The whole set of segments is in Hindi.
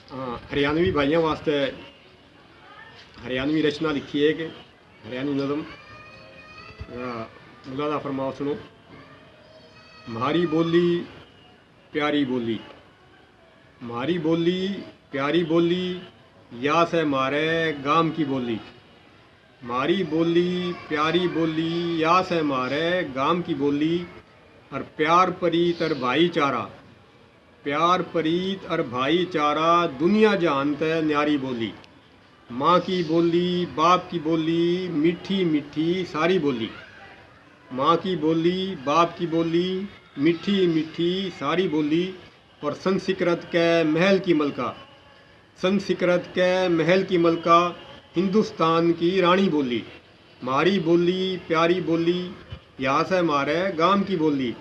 हरियाणवी भाइयों वास्ते हरियाणवी रचना लिखी है कि हरियाणवी नज़म मुलादा फरमाओ सुनो। म्हारी बोली प्यारी बोली, म्हारी बोली प्यारी बोली, या से मारे गाम की बोली। म्हारी बोली प्यारी बोली, या से मारे गाम की बोली। और प्यार परीत और भाईचारा, प्यार परीत और भाईचारा, दुनिया जहान ते न्यारी बोली। माँ की बोली बाप की बोली, मीठी मीठी सारी बोली। माँ की बोली बाप की बोली, मीठी मीठी सारी बोली। और संस्कृत के महल की मलका, संस्कृत के महल की मलका, हिंदुस्तान की रानी बोली। मारी बोली प्यारी बोली, यहाँ से मारे गाम की बोली।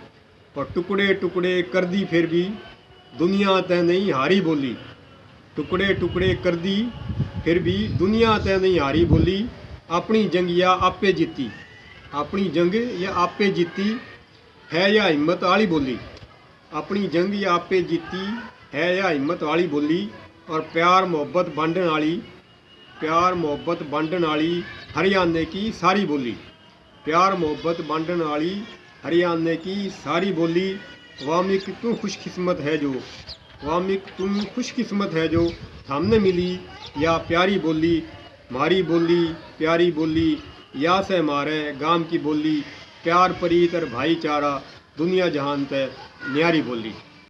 और टुकड़े टुकड़े कर दी फिर भी, दुनिया ते नहीं हारी बोली। टुकड़े टुकड़े कर दी फिर भी, दुनिया ते नहीं हारी बोली। अपनी जंग या आपे जीती, अपनी जंग या आपे जीती, है या हिम्मत वाली बोली। अपनी जंग या आपे जीती, है या हिम्मत वाली बोली। और प्यार मोहब्बत बांटन वाली, प्यार मोहब्बत बांटन वाली, हरियाणे की सारी बोली। प्यार मोहब्बत बांटन वाली, हरियाणे की सारी बोली। वामिक तुम खुशकिस्मत है जो, वामिक तुम खुशकिस्मत है जो, सामने मिली या प्यारी बोली। मारी बोली प्यारी बोली, या से मारे गाम की बोली। प्यार परीत और भाईचारा, दुनिया जहान ते न्यारी बोली।